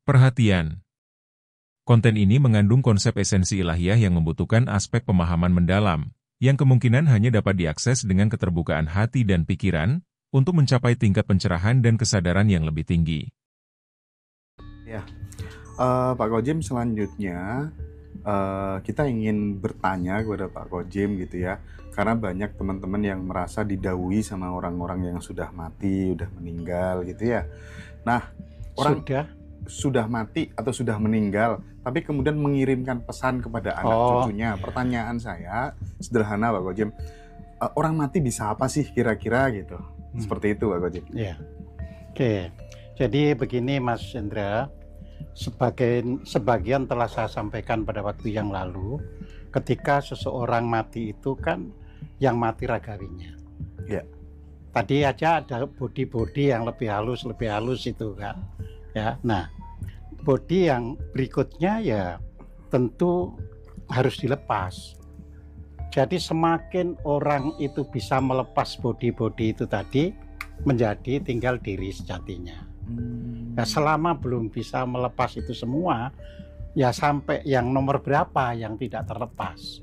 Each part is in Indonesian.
Perhatian. Konten ini mengandung konsep esensi ilahiyah yang membutuhkan aspek pemahaman mendalam, yang kemungkinan hanya dapat diakses dengan keterbukaan hati dan pikiran, untuk mencapai tingkat pencerahan dan kesadaran yang lebih tinggi. Ya, Pak Kojim, selanjutnya kita ingin bertanya kepada Pak Kojim gitu ya, karena banyak teman-teman yang merasa didhawuhi sama orang-orang yang sudah mati, sudah meninggal gitu ya. Nah, orang sudah mati atau sudah meninggal, tapi kemudian mengirimkan pesan kepada anak cucunya. Pertanyaan saya sederhana, Pak Kojim, orang mati bisa apa sih kira-kira gitu? Seperti itu, Pak Kojim. Ya, oke. Jadi begini, Mas Hendra, sebagian telah saya sampaikan pada waktu yang lalu. Ketika seseorang mati itu kan yang mati ragawinya. Ya. Tadi aja ada body yang lebih halus itu kan. Ya, nah body yang berikutnya ya tentu harus dilepas. Jadi semakin orang itu bisa melepas body itu tadi, menjadi tinggal diri sejatinya. Nah, selama belum bisa melepas itu semua, ya sampai yang nomor berapa yang tidak terlepas.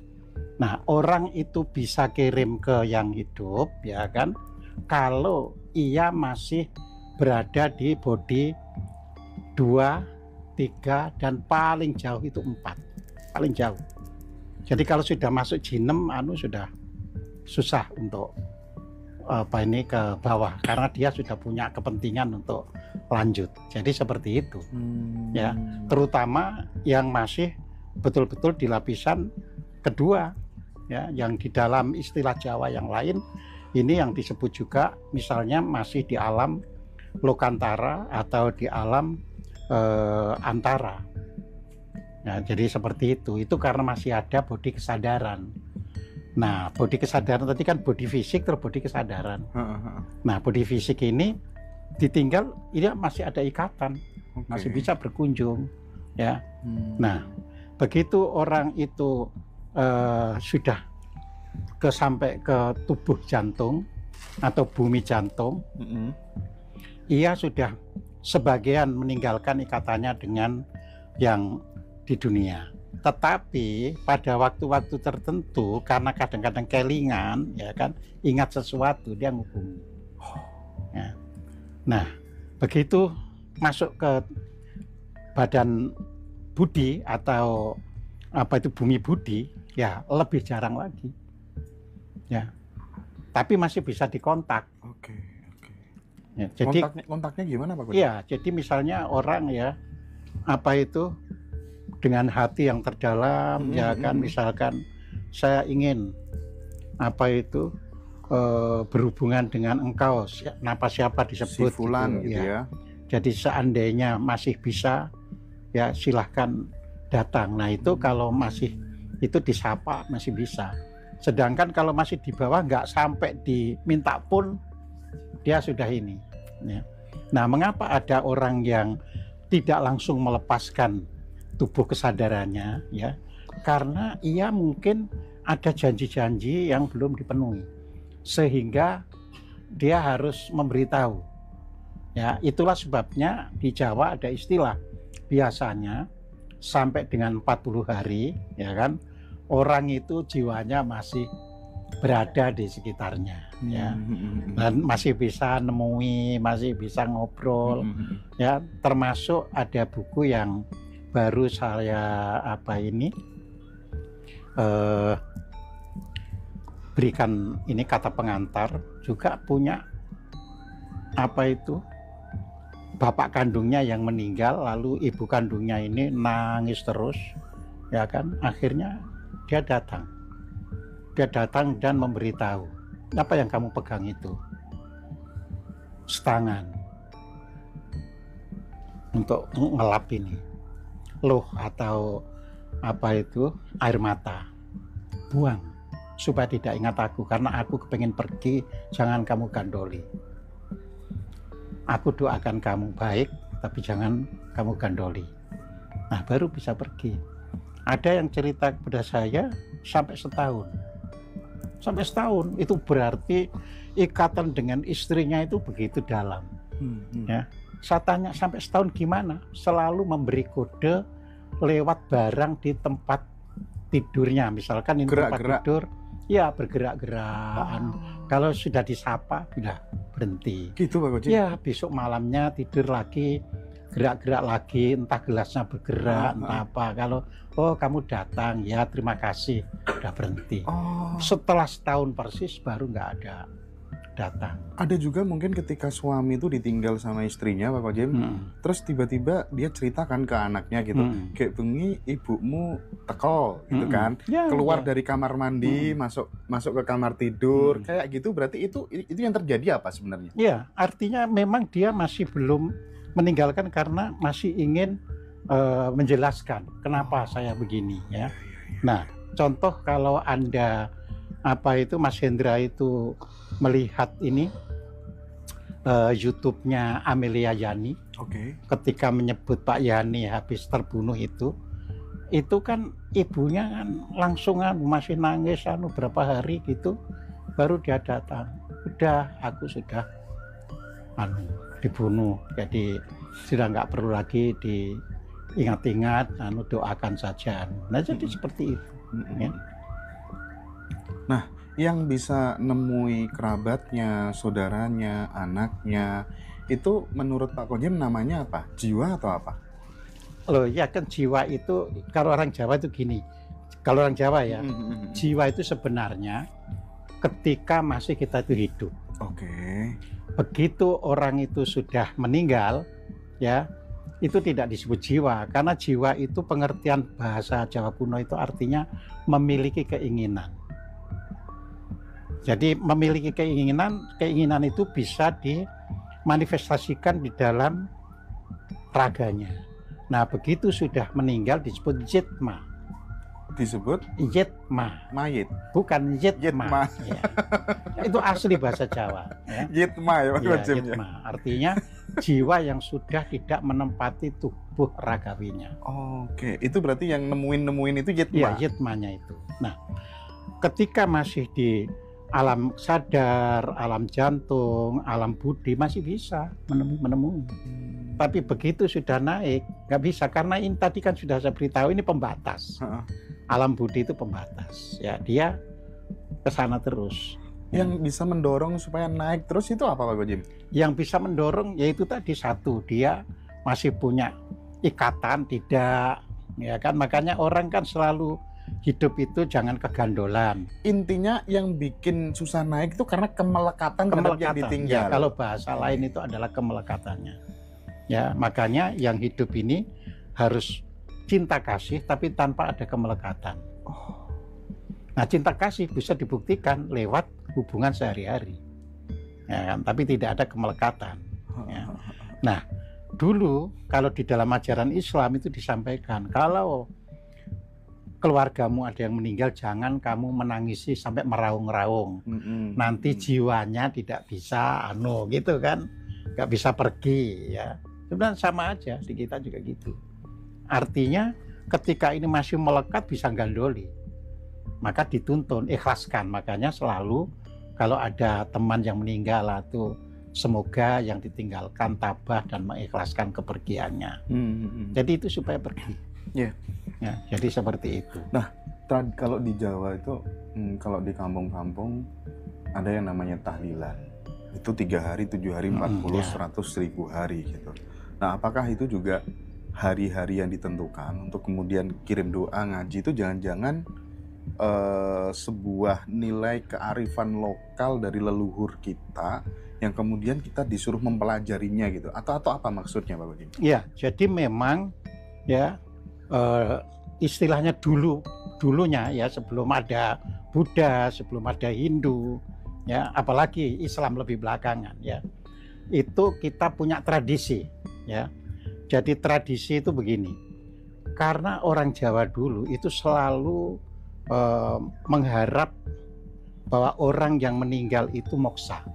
Nah, orang itu bisa kirim ke yang hidup, ya kan, kalau ia masih berada di body 2, 3, dan paling jauh itu 4, paling jauh. Jadi kalau sudah masuk G6 sudah susah untuk ke bawah, karena dia sudah punya kepentingan untuk lanjut. Jadi seperti itu. Ya, terutama yang masih betul-betul di lapisan kedua, ya, yang di dalam istilah Jawa yang lain ini yang disebut juga misalnya masih di alam lokantara atau di alam antara. Nah, jadi seperti itu. Itu karena masih ada body kesadaran. Nah, body kesadaran tadi kan body fisik terus body kesadaran. Nah, body fisik ini ditinggal, ini masih ada ikatan, masih bisa berkunjung, ya. Nah, begitu orang itu sudah sampai ke tubuh jantung atau bumi jantung, ia sudah sebagian meninggalkan ikatannya dengan yang di dunia. Tetapi pada waktu-waktu tertentu, karena kadang-kadang kelingan, ya kan, ingat sesuatu, dia menghubungi. Ya. Nah, begitu masuk ke badan budi atau bumi budi, ya lebih jarang lagi. Ya, tapi masih bisa dikontak. Ya, jadi kontaknya gimana, Pak? Iya, jadi misalnya orang ya dengan hati yang terdalam, ya kan, misalkan saya ingin berhubungan dengan engkau, siapa disebut, si fulan gitu ya. Jadi seandainya masih bisa, ya silahkan datang. Nah itu kalau masih itu disapa masih bisa. Sedangkan kalau masih di bawah nggak sampai diminta pun dia sudah ini. Ya. Nah, mengapa ada orang yang tidak langsung melepaskan tubuh kesadarannya, ya? Karena ia mungkin ada janji-janji yang belum dipenuhi, sehingga dia harus memberitahu. Ya, itulah sebabnya di Jawa ada istilah, biasanya sampai dengan 40 hari, ya kan, orang itu jiwanya masih berada di sekitarnya, ya, dan masih bisa nemui, masih bisa ngobrol, ya. Termasuk ada buku yang baru saya berikan ini, kata pengantar, juga punya bapak kandungnya yang meninggal, lalu ibu kandungnya ini nangis terus, ya kan, akhirnya dia datang dan memberitahu, apa yang kamu pegang itu? Setangan untuk ngelap ini, loh, atau air mata, buang supaya tidak ingat aku, karena aku kepengen pergi, jangan kamu gandoli. Aku doakan kamu baik, tapi jangan kamu gandoli. Nah, baru bisa pergi. Ada yang cerita kepada saya sampai setahun, itu berarti ikatan dengan istrinya itu begitu dalam, ya. Saya tanya sampai setahun gimana? Selalu memberi kode lewat barang di tempat tidurnya. Misalkan ini tempat Gerak-gerak. tidur, ya bergerak-gerak. Kalau sudah disapa, sudah berhenti. Gitu Pak Gojim? Ya besok malamnya tidur lagi, gerak-gerak lagi, entah gelasnya bergerak, entah apa. Kalau oh kamu datang, ya terima kasih, udah berhenti. Oh, Setelah setahun persis baru nggak ada datang. ada juga mungkin ketika suami itu ditinggal sama istrinya Pak Gojim, terus tiba-tiba dia ceritakan ke anaknya gitu, kayak bengi ibumu teko gitu kan, Ya, keluar ya. dari kamar mandi, masuk ke kamar tidur, kayak gitu. Berarti itu yang terjadi apa sebenarnya? Ya, artinya memang dia masih belum meninggalkan karena masih ingin menjelaskan kenapa saya begini ya. Nah, contoh kalau Anda Mas Hendra itu melihat ini YouTube-nya Amelia Yani Oke. ketika menyebut Pak Yani habis terbunuh itu kan ibunya kan langsung masih nangis berapa hari gitu, baru dia datang, udah aku sudah dibunuh, jadi sudah nggak perlu lagi diingat-ingat, doakan saja. Nah jadi seperti itu ya. Nah, yang bisa nemui kerabatnya, saudaranya, anaknya, itu menurut Pak Gojim namanya apa? Jiwa atau apa? Loh ya kan, jiwa itu kalau orang Jawa itu gini, kalau orang Jawa ya, jiwa itu sebenarnya ketika masih kita itu hidup. Oke. Begitu orang itu sudah meninggal ya, itu tidak disebut jiwa, karena jiwa itu pengertian bahasa Jawa kuno itu artinya memiliki keinginan. Jadi memiliki keinginan itu bisa dimanifestasikan di dalam raganya. Nah, begitu sudah meninggal disebut jitma. Disebut Jitma, mayit. bukan Jitma. jitma. Ya. Itu asli bahasa Jawa. Ya. Jitma ya Pak Ya, Gojim ya. jitma. Artinya jiwa yang sudah tidak menempati tubuh ragawinya. Oke, itu berarti yang nemuin itu jitma. Iya, jitmanya itu. Nah, ketika masih di alam sadar, alam jantung, alam budi masih bisa menemui. Tapi begitu sudah naik, nggak bisa, karena ini tadi kan sudah saya beritahu, ini pembatas. Alam budi itu pembatas. Ya, dia ke sana terus. Yang bisa mendorong supaya naik terus itu apa Pak Gojim? Yang bisa mendorong yaitu tadi satu, dia masih punya ikatan, tidak, ya kan? Makanya orang kan selalu hidup itu jangan kegandolan. Intinya yang bikin susah naik itu karena kemelekatan terhadap yang ditinggal. Ya, kalau bahasa lain itu adalah kemelekatannya. Ya, makanya yang hidup ini harus cinta kasih tapi tanpa ada kemelekatan. Nah, cinta kasih bisa dibuktikan lewat hubungan sehari-hari. Ya, kan? Tapi tidak ada kemelekatan. Ya. Nah, dulu kalau di dalam ajaran Islam itu disampaikan, kalau keluargamu ada yang meninggal, jangan kamu menangisi sampai meraung-raung. Nanti jiwanya tidak bisa gitu kan, nggak bisa pergi ya. Sebenarnya sama aja di kita juga gitu. Artinya ketika ini masih melekat bisa gandoli, maka dituntun ikhlaskan. Makanya selalu kalau ada teman yang meninggal atau semoga yang ditinggalkan tabah dan mengikhlaskan kepergiannya. Jadi itu supaya pergi. Yeah. Ya, jadi seperti itu. Nah, kalau di Jawa itu, kalau di kampung-kampung ada yang namanya tahlilan. Itu 3 hari, 7 hari, 40, 100, 1000 hari gitu. Nah, apakah itu juga hari-hari yang ditentukan untuk kemudian kirim doa ngaji itu jangan-jangan sebuah nilai kearifan lokal dari leluhur kita yang kemudian kita disuruh mempelajarinya gitu? Atau apa maksudnya Pak Gojim? Ya, jadi memang ya istilahnya dulunya ya, sebelum ada Buddha, sebelum ada Hindu ya, apalagi Islam lebih belakangan ya, itu kita punya tradisi ya. Jadi tradisi itu begini, karena orang Jawa dulu itu selalu mengharap bahwa orang yang meninggal itu moksa.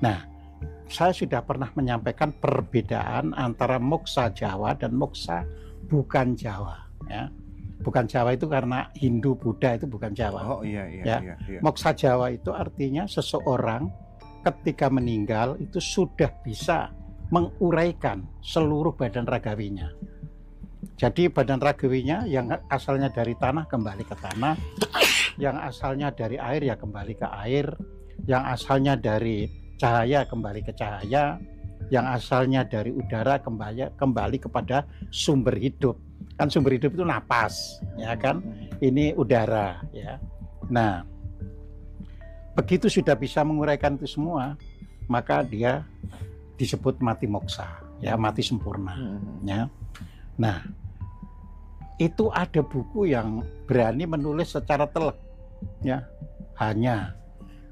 Nah, saya sudah pernah menyampaikan perbedaan antara moksa Jawa dan moksa bukan Jawa ya. Bukan Jawa itu karena Hindu, Buddha itu bukan Jawa. Oh iya. Moksa Jawa itu artinya seseorang ketika meninggal itu sudah bisa menguraikan seluruh badan ragawinya. Jadi badan ragawinya yang asalnya dari tanah kembali ke tanah, yang asalnya dari air ya kembali ke air, yang asalnya dari cahaya kembali ke cahaya, yang asalnya dari udara kembali kepada sumber hidup. Kan sumber hidup itu napas, ya kan? Ini udara, ya. Nah, begitu sudah bisa menguraikan itu semua, maka dia disebut mati moksa, ya, mati sempurna, ya. Nah, itu ada buku yang berani menulis secara telak, ya. Hanya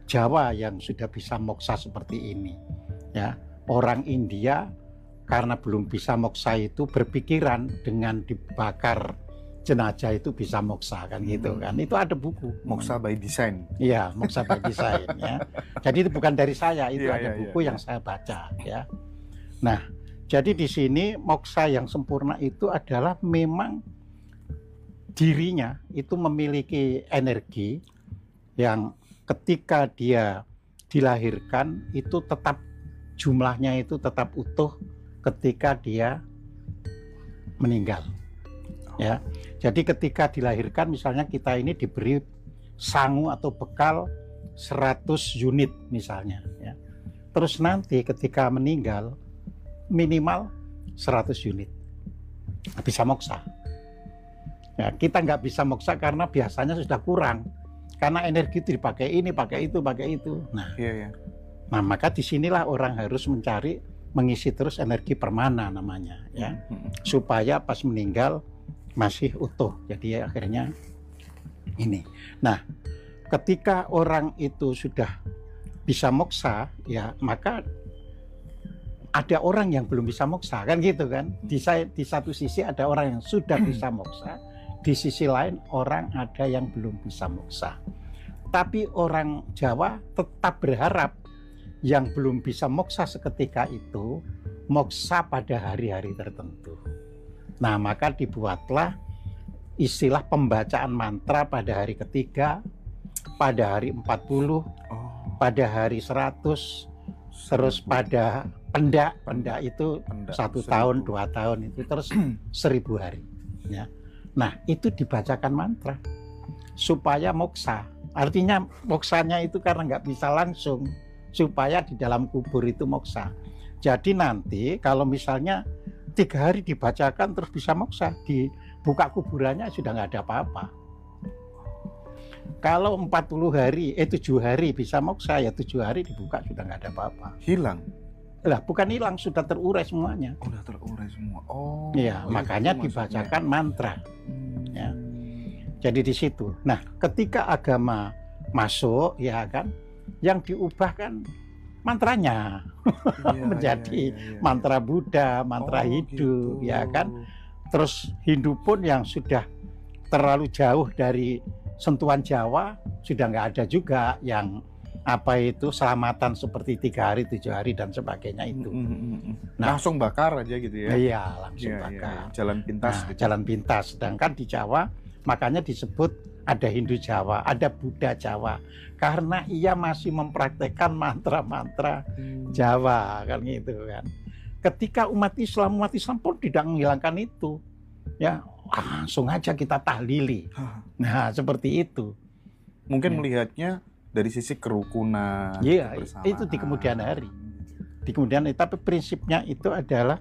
Jawa yang sudah bisa moksa seperti ini, ya. Orang India karena belum bisa moksa itu berpikiran dengan dibakar jenazah itu bisa moksa, kan gitu kan. Itu ada buku Moksa by design. Iya, moksa by design, ya. Jadi itu bukan dari saya, itu Iya, ada iya, buku iya, yang saya baca, ya. Nah, jadi di sini moksa yang sempurna itu adalah memang dirinya itu memiliki energi yang ketika dia dilahirkan itu tetap jumlahnya itu tetap utuh ketika dia meninggal, ya. Jadi ketika dilahirkan misalnya kita ini diberi sangu atau bekal 100 unit misalnya, ya. Terus nanti ketika meninggal minimal 100 unit bisa moksa, ya. Kita nggak bisa moksa karena biasanya sudah kurang, karena energi itu dipakai ini, pakai itu, pakai itu. Nah, nah maka disinilah orang harus mencari mengisi terus energi permana namanya, ya, supaya pas meninggal masih utuh. Jadi akhirnya ini. Nah, ketika orang itu sudah bisa moksa, ya, maka ada orang yang belum bisa moksa, kan gitu kan. Di satu sisi ada orang yang sudah bisa moksa, di sisi lain orang ada yang belum bisa moksa. Tapi orang Jawa tetap berharap yang belum bisa moksa seketika itu moksa pada hari-hari tertentu. Nah, maka dibuatlah istilah pembacaan mantra pada hari ketiga, pada hari 40, pada hari 100, terus pada pendak itu 1 tahun, 2 tahun itu, terus 1000 hari, ya. Nah, itu dibacakan mantra supaya moksa. Artinya moksanya itu karena nggak bisa langsung, supaya di dalam kubur itu moksa. Jadi nanti kalau misalnya 3 hari dibacakan terus bisa moksa, dibuka kuburannya sudah nggak ada apa-apa. Kalau 40 hari, 7 hari bisa moksa, ya 7 hari dibuka sudah nggak ada apa-apa. Hilang? Lah, bukan hilang, sudah terurai semuanya. Sudah terurai semua. Oh. Iya, makanya dibacakan mantra. Ya. Jadi di situ. Nah, ketika agama masuk, ya kan, yang diubah kan mantranya menjadi mantra Buddha, mantra Hindu, gitu. Ya kan. Terus Hindu pun yang sudah terlalu jauh dari sentuhan Jawa sudah nggak ada juga yang apa itu selamatan seperti 3 hari, 7 hari dan sebagainya itu. Nah, langsung bakar aja gitu ya? Iya, langsung bakar. Jalan pintas. Nah, gitu. Jalan pintas. Sedangkan di Jawa makanya disebut ada Hindu Jawa, ada Buddha Jawa, karena ia masih mempraktekkan mantra-mantra Jawa, kan gitu kan. Ketika umat Islam pun tidak menghilangkan itu, ya langsung aja kita tahlili. Nah, seperti itu. Mungkin melihatnya dari sisi kerukunan. Iya, itu di kemudian hari. Di kemudian hari, tapi prinsipnya itu adalah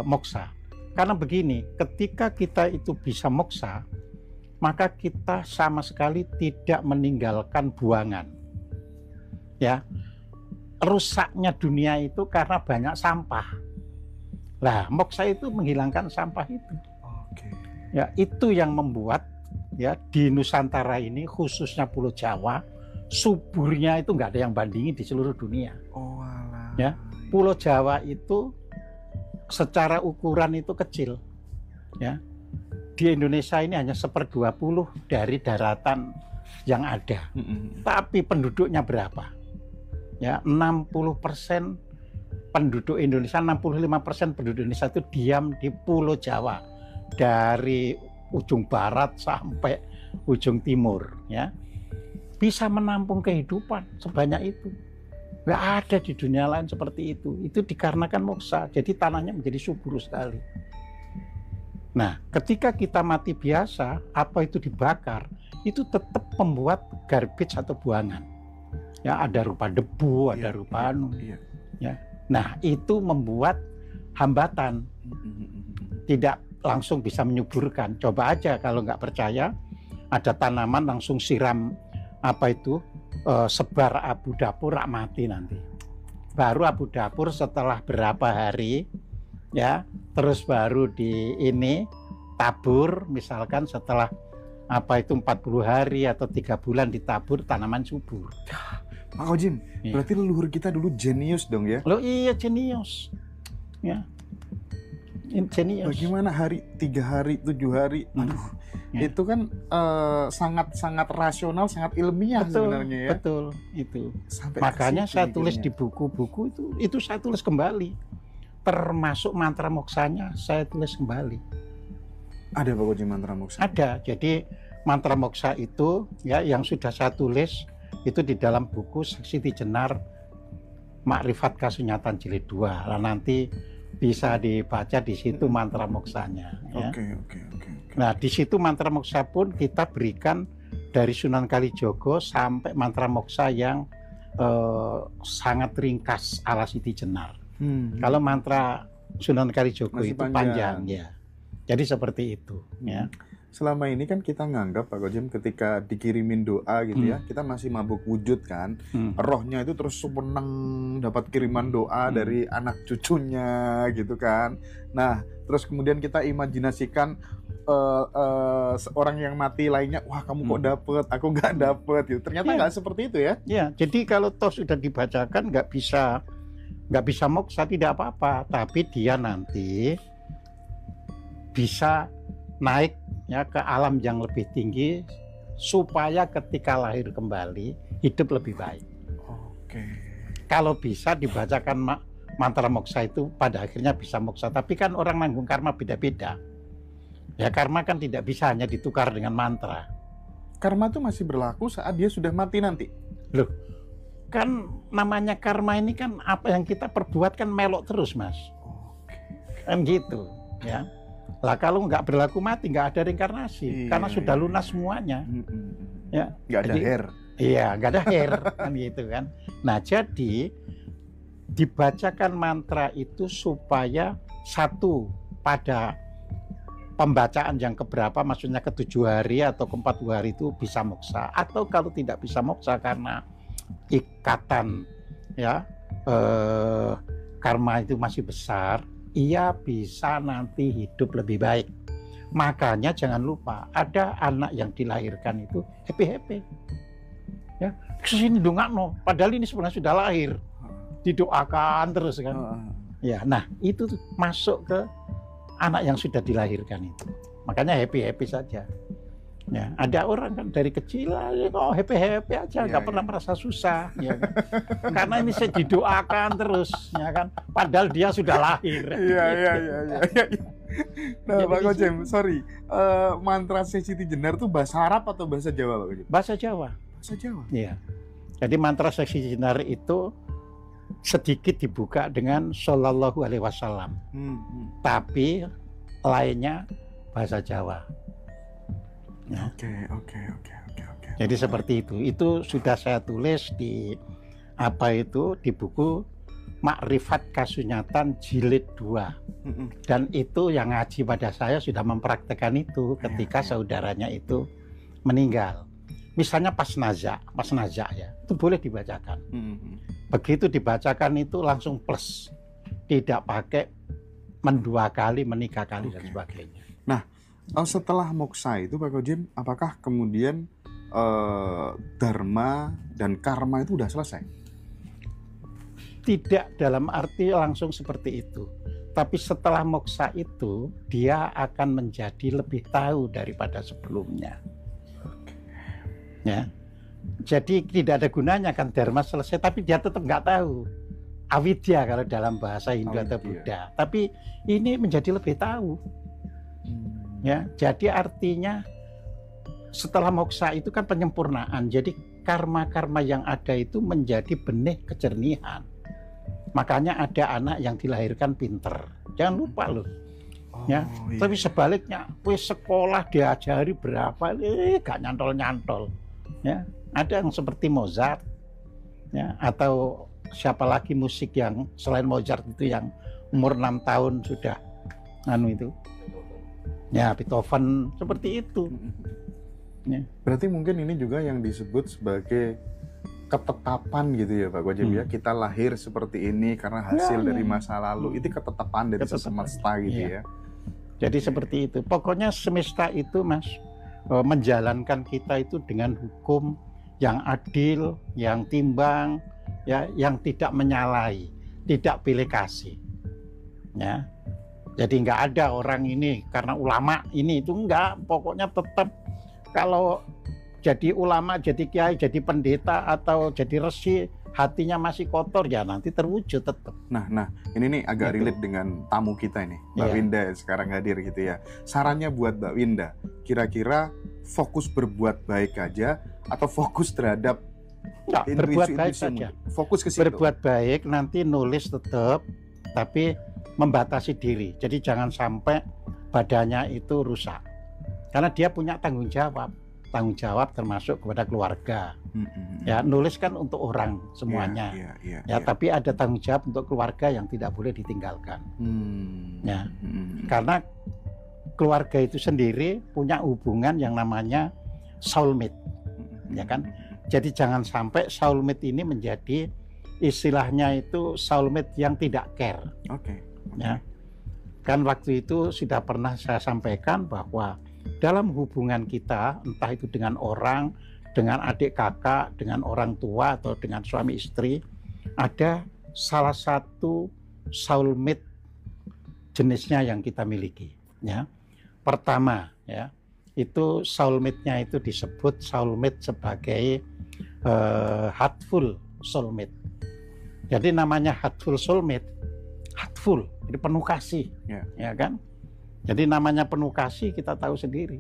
moksa. Karena begini, ketika kita itu bisa moksa, maka kita sama sekali tidak meninggalkan buangan. Ya, rusaknya dunia itu karena banyak sampah. Lah, moksa itu menghilangkan sampah itu. Ya, itu yang membuat ya di Nusantara ini khususnya Pulau Jawa suburnya itu nggak ada yang bandingin di seluruh dunia. Ya, Pulau Jawa itu secara ukuran itu kecil. Ya, di Indonesia ini hanya 1/20 dari daratan yang ada. Tapi penduduknya berapa? Ya, 60% penduduk Indonesia, 65% penduduk Indonesia itu diam di Pulau Jawa, dari ujung barat sampai ujung timur, ya. Bisa menampung kehidupan sebanyak itu. Nggak ada di dunia lain seperti itu. Itu dikarenakan moksa. Jadi tanahnya menjadi subur sekali. Nah, ketika kita mati biasa, apa itu dibakar, itu tetap membuat garbage atau buangan. Ya, ada rupa debu, ada rupa anu. Ya. Nah, itu membuat hambatan. Tidak langsung bisa menyuburkan. Coba aja kalau nggak percaya, ada tanaman langsung siram sebar abu dapur mati nanti. Baru abu dapur setelah berapa hari ya, terus baru tabur, misalkan setelah 40 hari atau 3 bulan ditabur, tanaman subur. Pak Kojim, berarti leluhur kita dulu jenius dong ya? Loh iya, jenius. Ya. Jenius. Bagaimana 3 hari, 7 hari? Aduh. Ya. Itu kan sangat rasional, sangat ilmiah sebenarnya ya. Betul, itu. Makanya saya tulis di buku-buku itu saya tulis kembali. Termasuk mantra moksanya saya tulis kembali. Ada Pak Kojim mantra moksa? Ada. Jadi mantra moksa itu ya yang sudah saya tulis itu di dalam buku Seksi Jenar Makrifat Kasunyatan Jilid 2. Nah, nanti bisa dibaca di situ mantra moksanya. Oke. Nah, di situ mantra moksa pun kita berikan dari Sunan Kalijogo sampai mantra moksa yang sangat ringkas ala Siti Jenar. Kalau mantra Sunan Kalijogo masih itu panjang ya. Jadi seperti itu ya. Selama ini kan kita nganggap Pak Kojim ketika dikirimin doa gitu ya, kita masih mabuk wujud kan. Rohnya itu terus seneng dapat kiriman doa dari anak cucunya gitu kan. Nah, terus kemudian kita imajinasikan seorang yang mati lainnya, wah kamu kok dapet, aku nggak dapet gitu. Ternyata nggak seperti itu ya. Iya, jadi kalau toh sudah dibacakan nggak bisa moksa tidak apa-apa, tapi dia nanti bisa naik ya ke alam yang lebih tinggi supaya ketika lahir kembali hidup lebih baik. Oke. Kalau bisa dibacakan mantra moksa itu pada akhirnya bisa moksa, tapi kan orang nanggung karma beda-beda. Ya karma kan tidak bisa hanya ditukar dengan mantra. Karma itu masih berlaku saat dia sudah mati nanti. Loh, kan namanya karma ini kan apa yang kita perbuat kan melok terus, Mas. Kan gitu, ya. Lah kalau nggak berlaku mati, nggak ada reinkarnasi, karena sudah lunas semuanya. Ya, nggak ada hair. Iya, nggak ada hair, kan gitu kan. Nah, jadi dibacakan mantra itu supaya satu pada pembacaan yang keberapa, maksudnya ke-7 hari atau ke-40 hari itu bisa moksa. Atau kalau tidak bisa moksa karena ikatan ya karma itu masih besar, ia bisa nanti hidup lebih baik. Makanya jangan lupa ada anak yang dilahirkan itu happy ya, kesini dongakno padahal ini sebenarnya sudah lahir, didoakan terus kan. Ya, nah itu tuh masuk ke anak yang sudah dilahirkan itu. Makanya happy saja. Ya, ada orang kan dari kecil kok happy aja, nggak pernah merasa susah, ya kan? Karena ini saya didoakan terus, ya kan? Padahal dia sudah lahir. Iya. Nah, Pak Kojim, sorry, mantra Siti Jenar itu bahasa Arab atau bahasa Jawa, Pak Kojim? Bahasa Jawa. Bahasa Jawa. Iya. Jadi mantra Siti Jenar itu sedikit dibuka dengan Shallallahu Alaihi Wasallam, tapi lainnya bahasa Jawa. Ya. Oke. Jadi seperti itu. Itu sudah saya tulis di di buku Makrifat Kasunyatan Jilid 2. Dan itu yang ngaji pada saya sudah mempraktekkan itu ketika saudaranya itu meninggal. Misalnya pas nazak ya, itu boleh dibacakan. Begitu dibacakan itu langsung plus, tidak pakai mendua kali, menikah kali dan sebagainya. Nah, setelah moksa itu Pak Kojim, apakah kemudian dharma dan karma itu udah selesai? Tidak dalam arti langsung seperti itu. Tapi setelah moksa itu dia akan menjadi lebih tahu daripada sebelumnya. Ya. Jadi tidak ada gunanya kan dharma selesai, tapi dia tetap nggak tahu. Avidya kalau dalam bahasa Hindu atau Buddha. Tapi ini menjadi lebih tahu. Ya, jadi artinya setelah moksa itu kan penyempurnaan. Jadi karma-karma yang ada itu menjadi benih kejernihan. Makanya ada anak yang dilahirkan pinter. Jangan lupa loh. Ya, iya. tapi sebaliknya, wis sekolah diajari berapa, gak nyantol-nyantol. Ya, ada yang seperti Mozart, ya, atau siapa lagi musik yang selain Mozart itu yang umur 6 tahun sudah itu. Ya, Beethoven seperti itu. Ya. Berarti mungkin ini juga yang disebut sebagai ketetapan gitu ya Pak Kojem ya. Kita lahir seperti ini karena hasil dari masa lalu. Itu ketetapan dari semesta gitu ya. Jadi seperti itu. Pokoknya semesta itu Mas menjalankan kita itu dengan hukum yang adil, yang timbang, ya, yang tidak menyalahi, tidak pilih kasih. Ya. Jadi nggak ada orang ini karena ulama ini itu enggak. Pokoknya tetap kalau jadi ulama, jadi kiai, jadi pendeta atau jadi resi, hatinya masih kotor ya nanti terwujud tetap. Nah, ini nih agak relate dengan tamu kita ini, Mbak Winda yang sekarang hadir gitu ya. Sarannya buat Mbak Winda, kira-kira fokus berbuat baik aja atau fokus terhadap berbuat baik saja. Fokus ke situ. Berbuat baik, nanti nulis tetap, tapi membatasi diri. Jadi jangan sampai badannya itu rusak. Karena dia punya tanggung jawab termasuk kepada keluarga. Ya, nulis kan untuk orang semuanya. Tapi ada tanggung jawab untuk keluarga yang tidak boleh ditinggalkan. Ya, karena keluarga itu sendiri punya hubungan yang namanya soulmate, ya kan? Jadi jangan sampai soulmate ini menjadi istilahnya itu soulmate yang tidak care. Ya, kan waktu itu sudah pernah saya sampaikan bahwa dalam hubungan kita, entah itu dengan orang, dengan adik kakak, dengan orang tua, atau dengan suami istri, ada salah satu soulmate jenisnya yang kita miliki. Ya, pertama, ya, itu soulmate-nya itu disebut soulmate sebagai heartful soulmate. Jadi namanya heartful soulmate, heartful, jadi penuh kasih, ya kan? Jadi namanya penuh kasih kita tahu sendiri,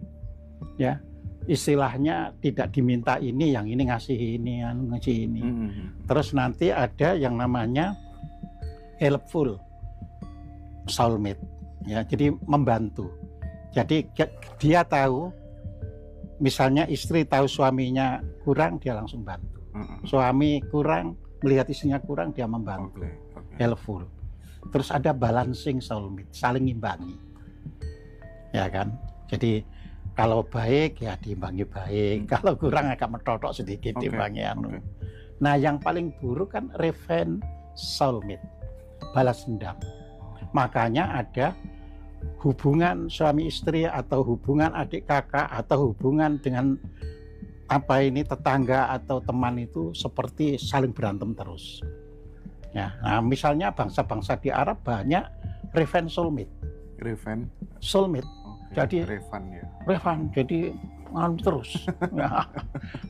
ya. Istilahnya tidak diminta ini, yang ini ngasih ini, ngasih ini. Terus nanti ada yang namanya helpful soulmate, ya. Jadi membantu. Jadi dia tahu, misalnya istri tahu suaminya kurang, dia langsung bantu. Suami kurang, melihat istrinya kurang, dia membantu. Helpful. Terus ada balancing soulmate, saling imbangi. Ya kan, jadi kalau baik ya diimbangi baik, kalau kurang agak metotok sedikit diimbangi anu. Nah, yang paling buruk kan revenge soulmate, balas dendam. Makanya ada hubungan suami istri atau hubungan adik kakak atau hubungan dengan tetangga atau teman itu seperti saling berantem terus. Ya, nah misalnya bangsa-bangsa di Arab banyak revenge soulmate. Revenge soulmate. Jadi Revan jadi terus ya,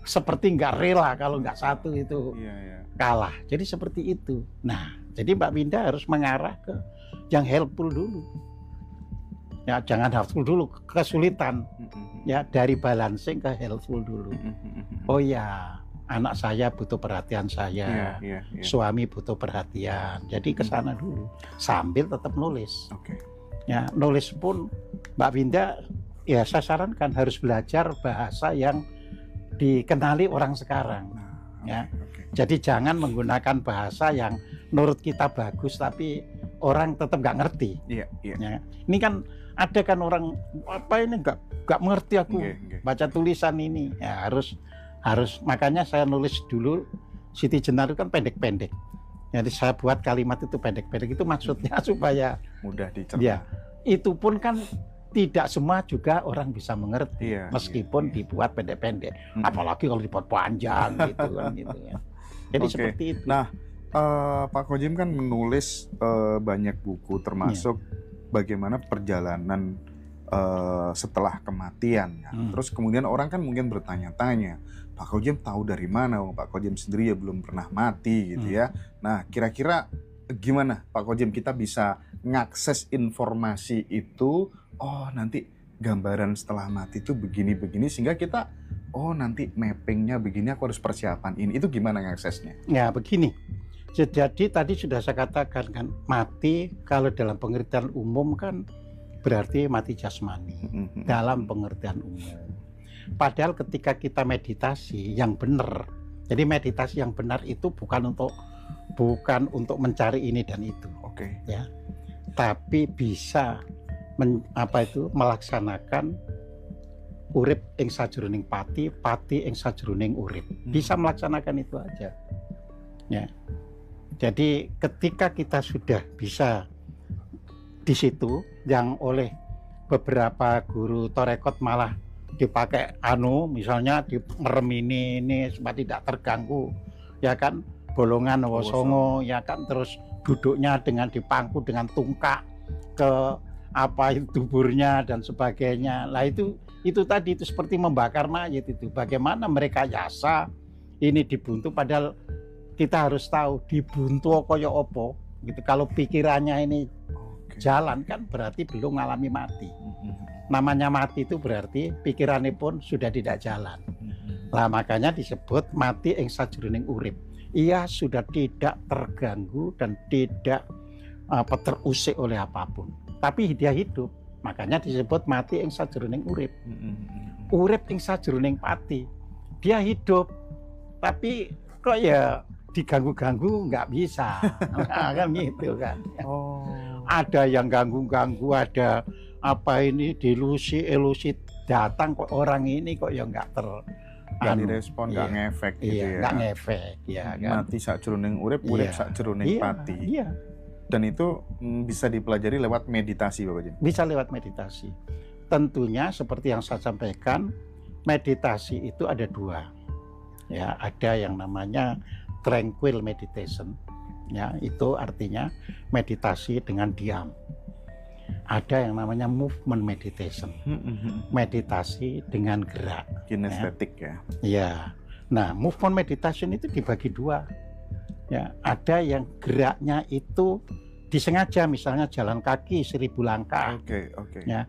seperti nggak rela kalau nggak satu itu kalah. Jadi seperti itu. Nah, jadi Mbak Winda harus mengarah ke yang helpful dulu. Ya, jangan helpful dulu, kesulitan. Ya, dari balancing ke helpful dulu. Oh ya, anak saya butuh perhatian saya, suami butuh perhatian. Jadi ke sana dulu sambil tetap nulis. Ya, nulis pun Mbak Winda ya saya sarankan harus belajar bahasa yang dikenali orang sekarang. Ya. Jadi jangan menggunakan bahasa yang menurut kita bagus tapi orang tetap nggak ngerti. Ya. Ini kan ada kan orang apa ini nggak mengerti aku baca tulisan ini. Ya, harus makanya saya nulis dulu Siti Jenar itu kan pendek-pendek. Jadi saya buat kalimat itu pendek-pendek, itu maksudnya supaya mudah dicerna. Ya, itu pun kan tidak semua juga orang bisa mengerti, meskipun dibuat pendek-pendek. Apalagi kalau dibuat panjang gitu kan gitu ya. Jadi seperti itu. Nah, Pak Kojem kan menulis banyak buku, termasuk bagaimana perjalanan setelah kematian. Terus kemudian orang kan mungkin bertanya-tanya, Pak Kojem tahu dari mana? Pak Kojem sendiri ya belum pernah mati gitu ya. Nah, kira-kira gimana Pak Kojem kita bisa ngakses informasi itu? Oh, nanti gambaran setelah mati itu begini-begini sehingga kita oh nanti mappingnya begini, aku harus persiapan ini. Itu gimana ngaksesnya? Ya begini, jadi tadi sudah saya katakan kan, mati kalau dalam pengertian umum kan berarti mati jasmani dalam pengertian umum. Padahal ketika kita meditasi yang benar, jadi meditasi yang benar itu bukan untuk mencari ini dan itu, ya, tapi bisa melaksanakan urip ing sajroning pati, pati ing sajroning urip. Bisa melaksanakan itu aja. Ya. Jadi ketika kita sudah bisa di situ, yang oleh beberapa guru torekot malah dipakai misalnya di merem ini supaya tidak terganggu, ya kan, bolongan wosongo, ya kan, terus duduknya dengan dipangku dengan tungkak ke tuburnya dan sebagainya. Lah itu tadi itu seperti membakar mayat itu. Bagaimana mereka yasa ini dibuntu, padahal kita harus tahu dibuntu kaya opo gitu. Kalau pikirannya ini jalan kan berarti belum mengalami mati. Namanya mati itu berarti pikirannya pun sudah tidak jalan. Lah makanya disebut mati ing sajroning urip. Ia sudah tidak terganggu dan tidak terusik oleh apapun. Tapi dia hidup, makanya disebut mati ing sajroning urip. Urip ing sajroning pati. Dia hidup, tapi kok ya diganggu-ganggu nggak bisa. Nah, kan gitu kan. Ada yang ganggu-ganggu, ada delusi datang kok orang ini kok ya nggak direspon, nggak ngefek gitu ya. Nggak ngefek, ya kan. Mati sajroning urip, urip sajroning pati. Iya. Dan itu bisa dipelajari lewat meditasi, Bapak Jin? Bisa lewat meditasi. Tentunya seperti yang saya sampaikan, meditasi itu ada dua. Ya, ada yang namanya tranquil meditation. Ya, itu artinya meditasi dengan diam. Ada yang namanya movement meditation. Meditasi dengan gerak. Kinestetik ya. Iya. Nah, movement meditation itu dibagi dua. Ya, ada yang geraknya itu disengaja, misalnya jalan kaki 1000 langkah. Ya.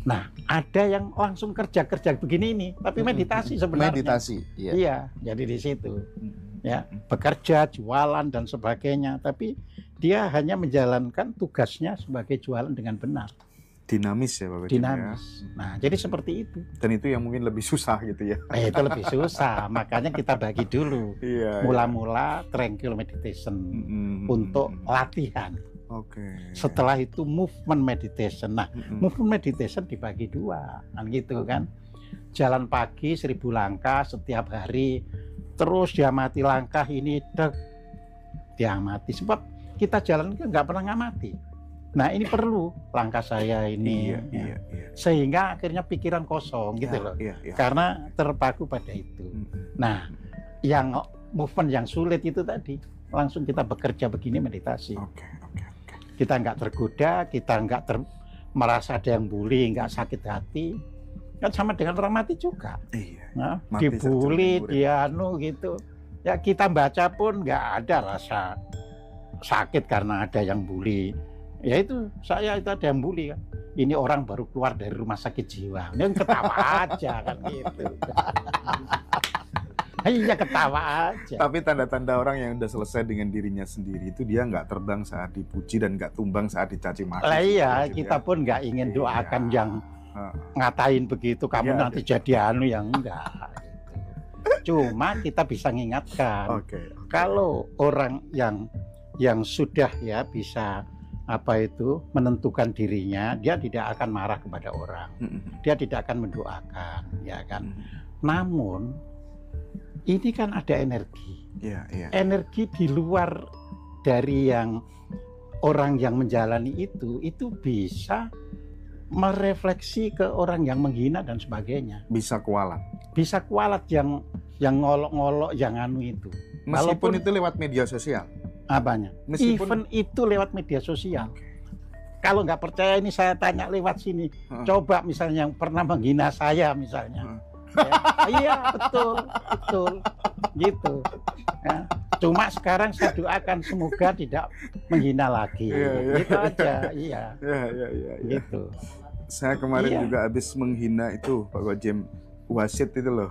Nah, ada yang langsung kerja begini ini, tapi meditasi sebenarnya. Meditasi, iya. Iya, jadi di situ. Ya, bekerja, jualan dan sebagainya, tapi dia hanya menjalankan tugasnya sebagai jualan dengan benar. Dinamis ya, Bapak. Dinamis. Ya. Nah, jadi seperti itu. Dan itu yang mungkin lebih susah gitu ya. Itu lebih susah, makanya kita bagi dulu. Mula-mula tranquil meditation untuk latihan. Setelah itu movement meditation. Nah, movement meditation dibagi dua, kan gitu kan. Jalan pagi 1000 langkah setiap hari, terus diamati langkah ini, diamati. Sebab kita jalan nggak pernah ngamati. Nah, ini perlu langkah saya ini, sehingga akhirnya pikiran kosong gitu loh. Karena terpaku pada itu. Nah, yang movement yang sulit itu tadi, langsung kita bekerja begini meditasi. Kita nggak tergoda, kita nggak merasa ada yang bully, nggak sakit hati. Kan sama dengan orang mati juga. Nah, dibully, gitu. Ya kita baca pun nggak ada rasa sakit karena ada yang bully. Ya itu, saya itu ada yang bully kan. Ini orang baru keluar dari rumah sakit jiwa. Ini ketawa aja kan gitu. Iya, ketawa aja. Tapi tanda-tanda orang yang udah selesai dengan dirinya sendiri itu dia nggak terbang saat dipuji dan nggak tumbang saat dicaci maki. Lah iya, kita pun nggak ingin doakan yang ngatain begitu, kamu nanti jadi yang enggak. Gitu. Cuma kita bisa mengingatkan. Kalau orang yang sudah ya bisa menentukan dirinya, dia tidak akan marah kepada orang. Dia tidak akan mendoakan, ya kan. Namun ini kan ada energi. Energi di luar dari yang orang yang menjalani itu bisa merefleksi ke orang yang menghina dan sebagainya. Bisa kualat. Bisa kualat yang ngolok-ngolok, yang itu. Meskipun itu lewat media sosial. Apanya? Even itu lewat media sosial. Kalau nggak percaya ini saya tanya lewat sini. Coba misalnya yang pernah menghina saya misalnya. Iya, betul. Gitu. Ya. Cuma sekarang saya doakan semoga tidak menghina lagi. Gitu aja. Iya. Gitu. Saya kemarin Iya. juga habis menghina itu Pak Gojem, wasit itu loh,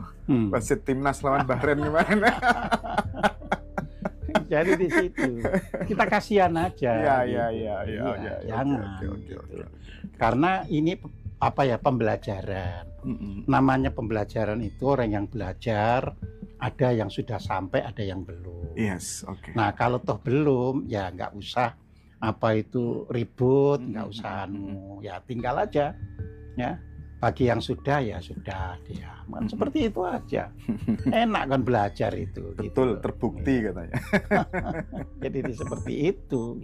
wasit timnas lawan Bahrain kemarin. Jadi di situ kita kasihan aja. Iya, gitu. iya. Jangan. Oke. gitu. Karena ini apa ya, pembelajaran. Namanya pembelajaran itu orang yang belajar, ada yang sudah sampai, ada yang belum. Yes, oke. Nah kalau toh belum, ya nggak usah apa itu ribut, nggak usah ya tinggal aja. Ya, bagi yang sudah ya sudah dia. Kan seperti itu aja. Enak kan belajar itu. Betul, gitu. terbukti katanya. Jadi seperti itu.